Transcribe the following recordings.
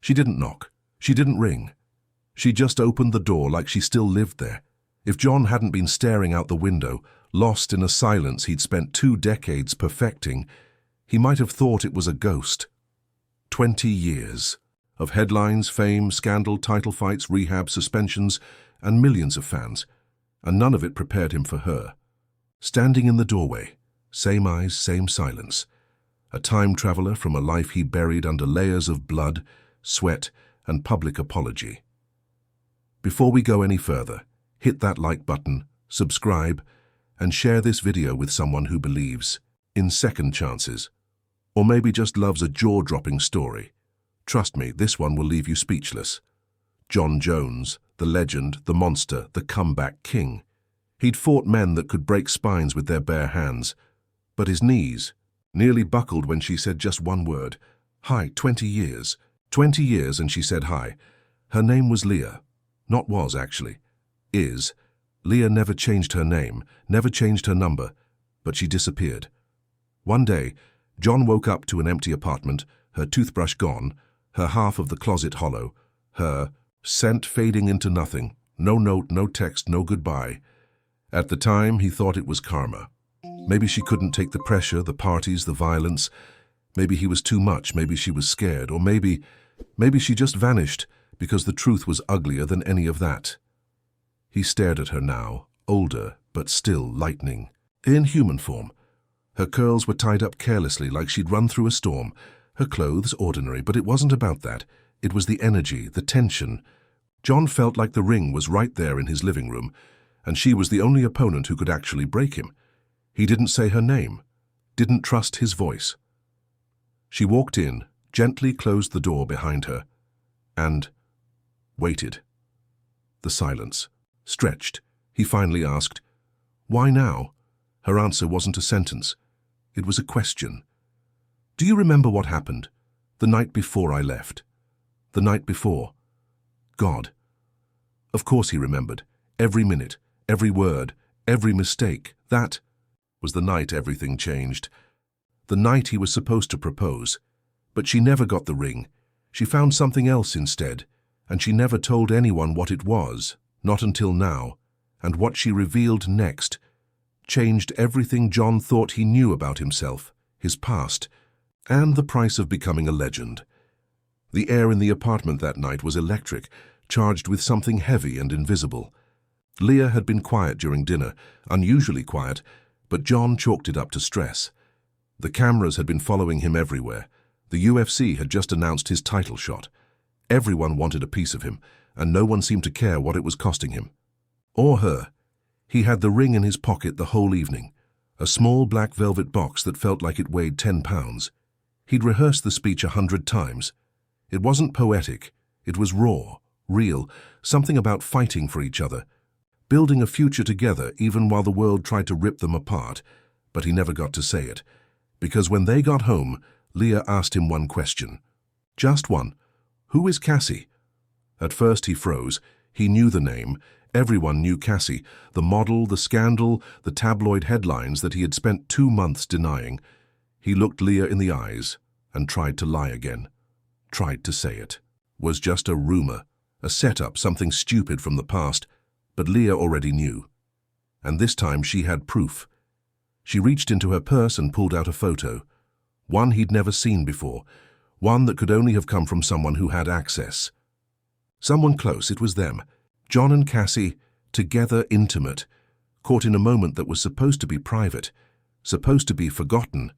She didn't knock. She didn't ring. She just opened the door like she still lived there. If Jon hadn't been staring out the window, lost in a silence he'd spent 2 decades perfecting, he might have thought it was a ghost. 20 years of headlines, fame, scandal, title fights, rehab, suspensions, and millions of fans, and none of it prepared him for her. Standing in the doorway, same eyes, same silence, a time traveler from a life he buried under layers of blood, sweat, and public apology. Before we go any further, hit that like button, subscribe, and share this video with someone who believes in second chances, or maybe just loves a jaw-dropping story. Trust me, this one will leave you speechless. Jon Jones, the legend, the monster, the comeback king. He'd fought men that could break spines with their bare hands, but his knees nearly buckled when she said just one word. Hi, 20 years. 20 years and she said hi. Her name was Leah. Not was, actually. Is. Leah never changed her name, never changed her number, but she disappeared. One day, Jon woke up to an empty apartment, her toothbrush gone, her half of the closet hollow, her scent fading into nothing, no note, no text, no goodbye. At the time, he thought it was karma. Maybe she couldn't take the pressure, the parties, the violence. Maybe he was too much, maybe she was scared, or maybe she just vanished because the truth was uglier than any of that. He stared at her now, older, but still lightning, in human form. Her curls were tied up carelessly like she'd run through a storm. Her clothes ordinary, but it wasn't about that. It was the energy, the tension. Jon felt like the ring was right there in his living room, and she was the only opponent who could actually break him. He didn't say her name, didn't trust his voice. She walked in, gently closed the door behind her, and waited. The silence stretched. He finally asked, "Why now?" Her answer wasn't a sentence. It was a question. "Do you remember what happened? The night before I left. The night before." God. Of course he remembered. Every minute, every word, every mistake. That was the night everything changed. The night he was supposed to propose. But she never got the ring. She found something else instead, and she never told anyone what it was, not until now. And what she revealed next changed everything Jon thought he knew about himself, his past, and the price of becoming a legend. The air in the apartment that night was electric, charged with something heavy and invisible. Leah had been quiet during dinner, unusually quiet, but Jon chalked it up to stress. The cameras had been following him everywhere. The UFC had just announced his title shot. Everyone wanted a piece of him, and no one seemed to care what it was costing him. Or her. He had the ring in his pocket the whole evening, a small black velvet box that felt like it weighed 10 pounds. He'd rehearsed the speech 100 times. It wasn't poetic. It was raw, real, something about fighting for each other, building a future together even while the world tried to rip them apart. But he never got to say it, because when they got home, Leah asked him one question. Just one. Who is Cassie? At first he froze. He knew the name. Everyone knew Cassie, the model, the scandal, the tabloid headlines that he had spent 2 months denying. He looked Leah in the eyes and tried to lie again. Tried to say it. Was just a rumor, a setup, something stupid from the past. But Leah already knew. And this time she had proof. She reached into her purse and pulled out a photo. One he'd never seen before. One that could only have come from someone who had access. Someone close, it was them. Jon and Cassie, together, intimate, caught in a moment that was supposed to be private, supposed to be forgotten.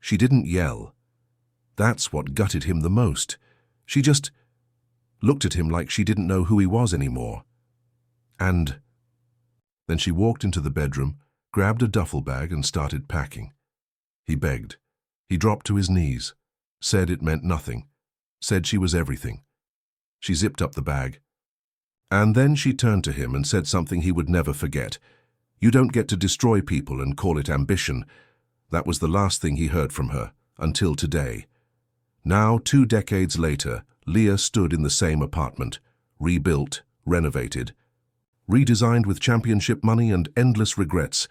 She didn't yell. That's what gutted him the most. She just looked at him like she didn't know who he was anymore. And then she walked into the bedroom, grabbed a duffel bag and started packing. He begged. He dropped to his knees, said it meant nothing, said she was everything. She zipped up the bag. And then she turned to him and said something he would never forget. You don't get to destroy people and call it ambition. That was the last thing he heard from her, until today. Now, 2 decades later, Leah stood in the same apartment, rebuilt, renovated, redesigned with championship money and endless regrets,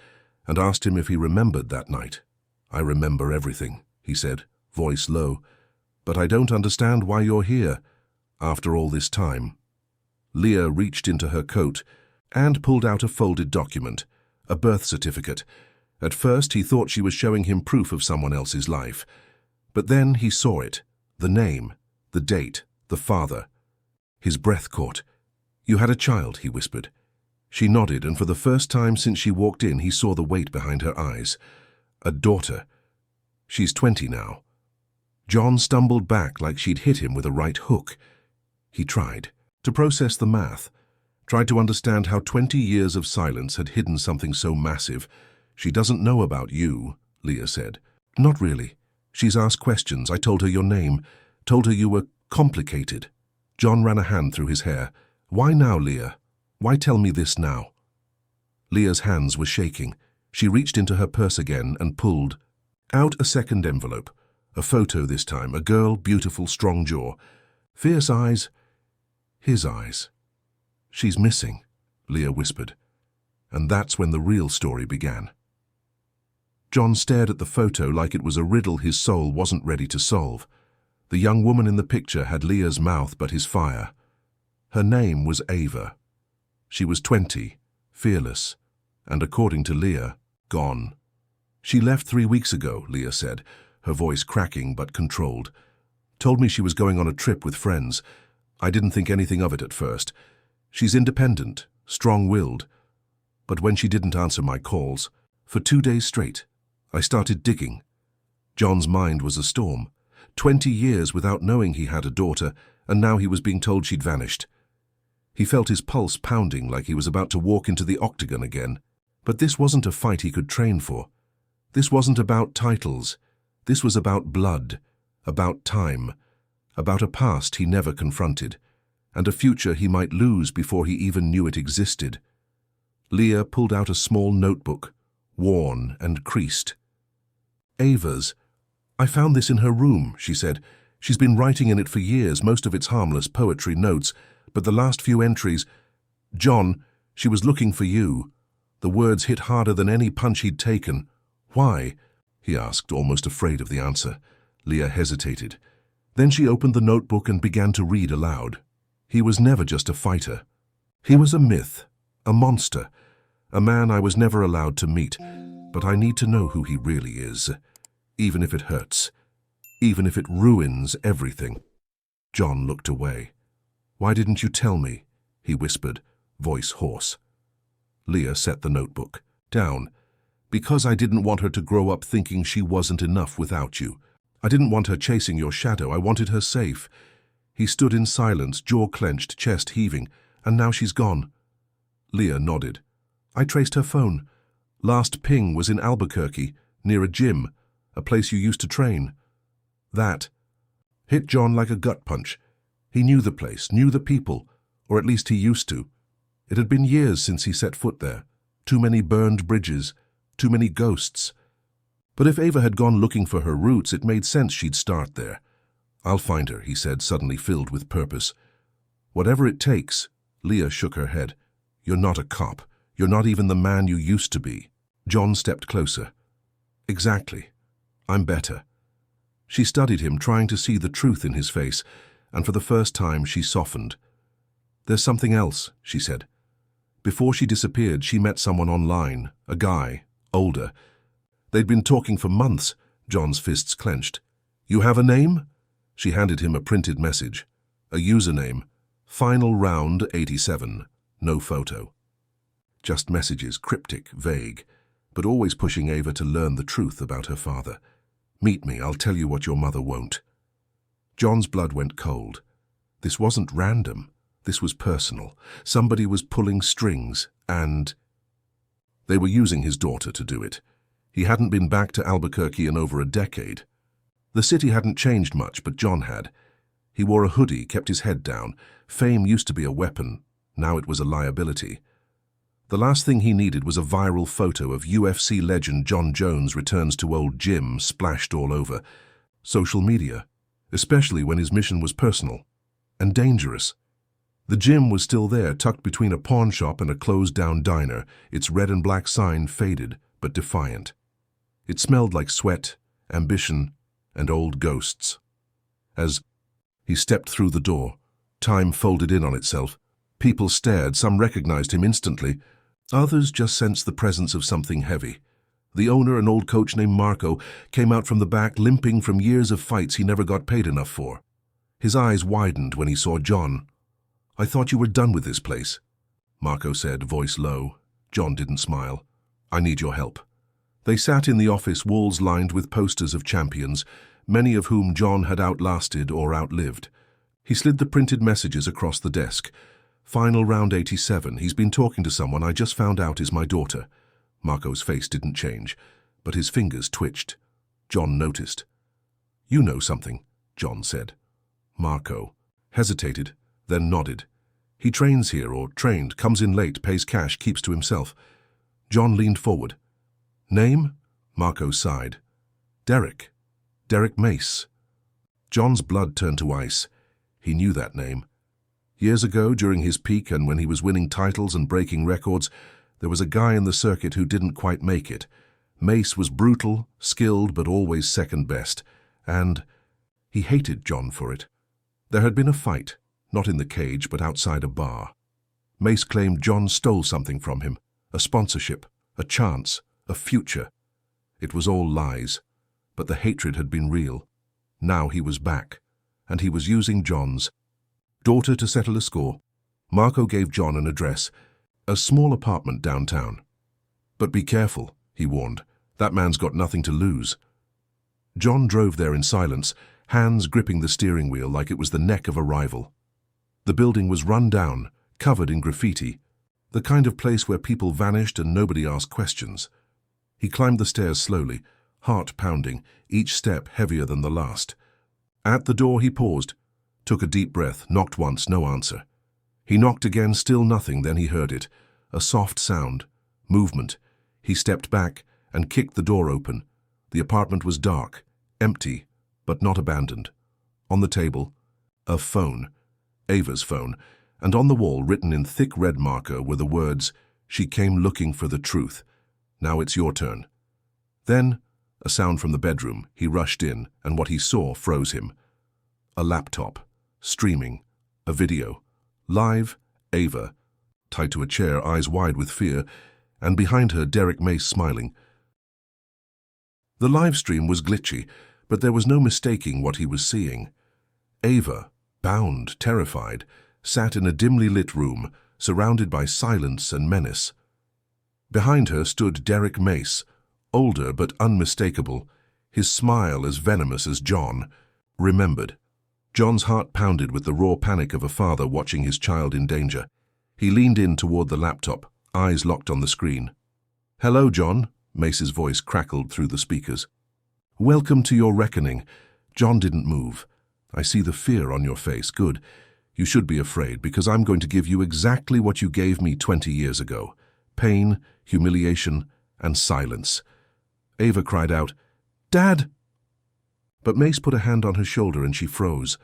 and asked him if he remembered that night. I remember everything, he said, voice low. But I don't understand why you're here, after all this time. Leah reached into her coat and pulled out a folded document, a birth certificate. At first he thought she was showing him proof of someone else's life. But then he saw it, the name, the date, the father. His breath caught. "You had a child," he whispered. She nodded, and for the first time since she walked in, he saw the weight behind her eyes. A daughter. She's 20 now. Jon stumbled back like she'd hit him with a right hook. He tried to process the math, tried to understand how 20 years of silence had hidden something so massive. "She doesn't know about you," Leah said. "Not really. She's asked questions. I told her your name, told her you were complicated." Jon ran a hand through his hair. "Why now, Leah? Why tell me this now?" Leah's hands were shaking. She reached into her purse again and pulled out a second envelope. A photo this time, a girl, beautiful, strong jaw, fierce eyes, his eyes. "She's missing," Leah whispered. And that's when the real story began. Jon stared at the photo like it was a riddle his soul wasn't ready to solve. The young woman in the picture had Leah's mouth but his fire. Her name was Ava. She was 20, fearless, and according to Leah, gone. "She left 3 weeks ago," Leah said, her voice cracking but controlled. "Told me she was going on a trip with friends. I didn't think anything of it at first. She's independent, strong-willed. But when she didn't answer my calls, for 2 days straight, I started digging." Jon's mind was a storm. 20 years without knowing he had a daughter, and now he was being told she'd vanished. He felt his pulse pounding like he was about to walk into the octagon again. But this wasn't a fight he could train for. This wasn't about titles. This was about blood, about time, about a past he never confronted, and a future he might lose before he even knew it existed. Leah pulled out a small notebook, worn and creased. "Ava's. I found this in her room," she said. "She's been writing in it for years, most of it's harmless poetry notes, but the last few entries... Jon, she was looking for you." The words hit harder than any punch he'd taken. "Why?" he asked, almost afraid of the answer. Leah hesitated. Then she opened the notebook and began to read aloud. "He was never just a fighter. He was a myth, a monster, a man I was never allowed to meet. But I need to know who he really is, even if it hurts, even if it ruins everything." Jon looked away. "Why didn't you tell me?" he whispered, voice hoarse. Leah set the notebook down. "Because I didn't want her to grow up thinking she wasn't enough without you. I didn't want her chasing your shadow. I wanted her safe." He stood in silence, jaw clenched, chest heaving. "And now she's gone." Leah nodded. "I traced her phone. Last ping was in Albuquerque, near a gym, a place you used to train." That hit Jon like a gut punch. He knew the place, knew the people, or at least he used to. It had been years since he set foot there. Too many burned bridges, too many ghosts. But if Ava had gone looking for her roots, it made sense she'd start there. "I'll find her," he said, suddenly filled with purpose. "Whatever it takes." Leah shook her head. "You're not a cop. You're not even the man you used to be." Jon stepped closer. "Exactly. I'm better." She studied him, trying to see the truth in his face, and for the first time she softened. "There's something else," she said. Before she disappeared, she met someone online, a guy, older. They'd been talking for months. Jon's fists clenched. "You have a name?" She handed him a printed message. A username, Final Round 87, no photo. Just messages, cryptic, vague, but always pushing Ava to learn the truth about her father. "Meet me, I'll tell you what your mother won't." Jon's blood went cold. This wasn't random. This was personal. Somebody was pulling strings, and they were using his daughter to do it. He hadn't been back to Albuquerque in over a decade. The city hadn't changed much, but Jon had. He wore a hoodie, kept his head down. Fame used to be a weapon. Now it was a liability. The last thing he needed was a viral photo of UFC legend Jon Jones returns to old gym splashed all over social media, especially when his mission was personal and dangerous. The gym was still there, tucked between a pawn shop and a closed-down diner, its red and black sign faded but defiant. It smelled like sweat, ambition, and old ghosts. As he stepped through the door, time folded in on itself. People stared, some recognized him instantly. Others just sensed the presence of something heavy. The owner, an old coach named Marco, came out from the back, limping from years of fights he never got paid enough for. His eyes widened when he saw Jon. "I thought you were done with this place," Marco said, voice low. Jon didn't smile. "I need your help." They sat in the office, walls lined with posters of champions, many of whom Jon had outlasted or outlived. He slid the printed messages across the desk. "Final round 87. He's been talking to someone I just found out is my daughter." Marco's face didn't change, but his fingers twitched. Jon noticed. "You know something," Jon said. Marco hesitated, then nodded. "He trains here, or trained, comes in late, pays cash, keeps to himself." Jon leaned forward. "Name?" Marco sighed. "Derek. Derek Mace." Jon's blood turned to ice. He knew that name. Years ago, during his peak and when he was winning titles and breaking records, there was a guy in the circuit who didn't quite make it. Mace was brutal, skilled, but always second best. And he hated Jon for it. There had been a fight, not in the cage, but outside a bar. Mace claimed Jon stole something from him, a sponsorship, a chance, a future. It was all lies, but the hatred had been real. Now he was back, and he was using Jon's daughter to settle a score. Marco gave Jon an address, a small apartment downtown. "But be careful," he warned. "That man's got nothing to lose." Jon drove there in silence, hands gripping the steering wheel like it was the neck of a rival. The building was run down, covered in graffiti, the kind of place where people vanished and nobody asked questions. He climbed the stairs slowly, heart pounding, each step heavier than the last. At the door he paused, took a deep breath, knocked once, no answer. He knocked again, still nothing, then he heard it. A soft sound, movement. He stepped back and kicked the door open. The apartment was dark, empty, but not abandoned. On the table, a phone, Ava's phone, and on the wall, written in thick red marker, were the words, "She came looking for the truth. Now it's your turn." Then, a sound from the bedroom. He rushed in, and what he saw froze him. A laptop, streaming, a video. Live, Ava, tied to a chair, eyes wide with fear, and behind her, Derek Mace smiling. The live stream was glitchy, but there was no mistaking what he was seeing. Ava, bound, terrified, sat in a dimly lit room, surrounded by silence and menace. Behind her stood Derek Mace, older but unmistakable, his smile as venomous as Jon. Remembered. Jon's heart pounded with the raw panic of a father watching his child in danger. He leaned in toward the laptop, eyes locked on the screen. "Hello, Jon," Mace's voice crackled through the speakers. "Welcome to your reckoning." Jon didn't move. "I see the fear on your face. Good. You should be afraid, because I'm going to give you exactly what you gave me 20 years ago. Pain, humiliation, and silence." Ava cried out, "Dad!" But Mace put a hand on her shoulder and she froze.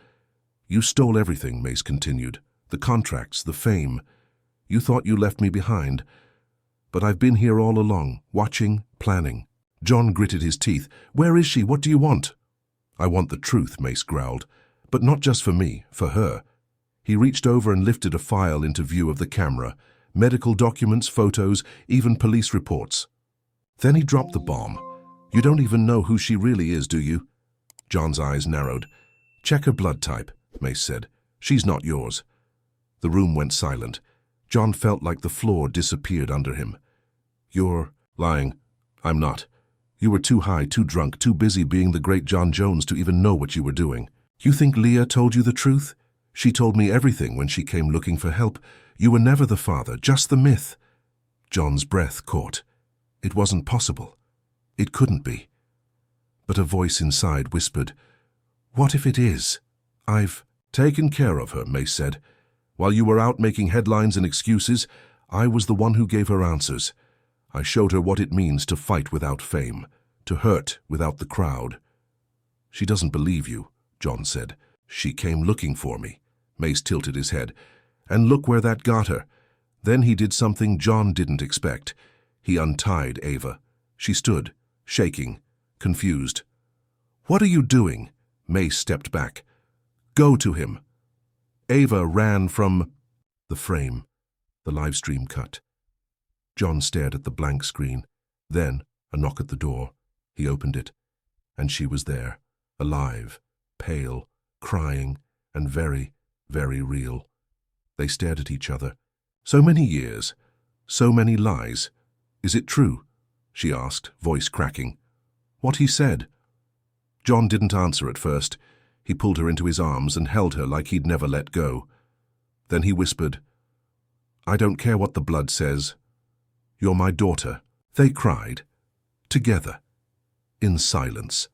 "You stole everything," Mace continued. "The contracts, the fame. You thought you left me behind. But I've been here all along, watching, planning." Jon gritted his teeth. "Where is she? What do you want?" "I want the truth," Mace growled. "But not just for me, for her." He reached over and lifted a file into view of the camera. Medical documents, photos, even police reports. Then he dropped the bomb. "You don't even know who she really is, do you?" Jon's eyes narrowed. "Check her blood type," Mace said. "She's not yours." The room went silent. Jon felt like the floor disappeared under him. "You're lying." "I'm not. You were too high, too drunk, too busy being the great Jon Jones to even know what you were doing. You think Leah told you the truth? She told me everything when she came looking for help. You were never the father, just the myth." Jon's breath caught. It wasn't possible. It couldn't be. But a voice inside whispered, "What if it is?" "I've taken care of her," Mace said. "While you were out making headlines and excuses, I was the one who gave her answers. I showed her what it means to fight without fame, to hurt without the crowd." "She doesn't believe you," Jon said. "She came looking for me." Mace tilted his head. "And look where that got her." Then he did something Jon didn't expect. He untied Ava. She stood, shaking, confused. "What are you doing?" Mace stepped back. Go to him. Ava ran from the frame. The live stream cut. Jon stared at the blank screen. Then, a knock at the door. He opened it, and she was there, alive, pale, crying, and very, very real. They stared at each other. So many years, so many lies. Is it true? She asked, voice cracking. What he said. Jon didn't answer at first. He pulled her into his arms and held her like he'd never let go. Then he whispered, I don't care what the blood says. You're my daughter. They cried. Together. In silence.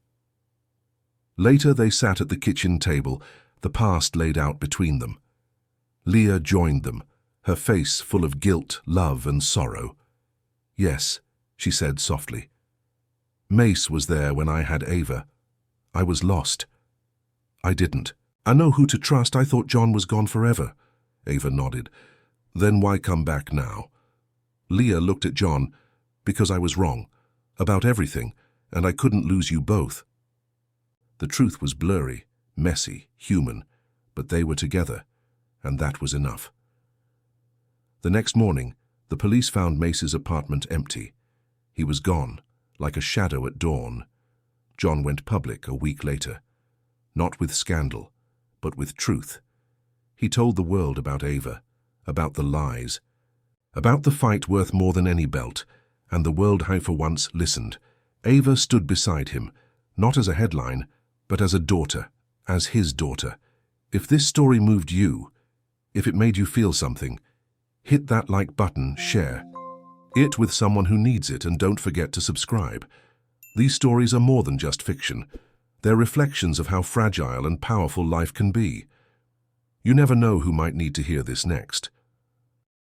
Later they sat at the kitchen table, the past laid out between them. Leah joined them, her face full of guilt, love, and sorrow. Yes, she said softly. Mace was there when I had Ava. I was lost. I didn't. I know who to trust. I thought Jon was gone forever. Ava nodded. Then why come back now? Leah looked at Jon. Because I was wrong. About everything, and I couldn't lose you both. The truth was blurry, messy, human, but they were together, and that was enough. The next morning, the police found Mace's apartment empty. He was gone, like a shadow at dawn. Jon went public a week later. Not with scandal, but with truth. He told the world about Ava, about the lies, about the fight worth more than any belt, and the world how for once listened. Ava stood beside him, not as a headline, but as a daughter, as his daughter. If this story moved you, if it made you feel something, hit that like button, share it with someone who needs it, and don't forget to subscribe. These stories are more than just fiction. They're reflections of how fragile and powerful life can be. You never know who might need to hear this next.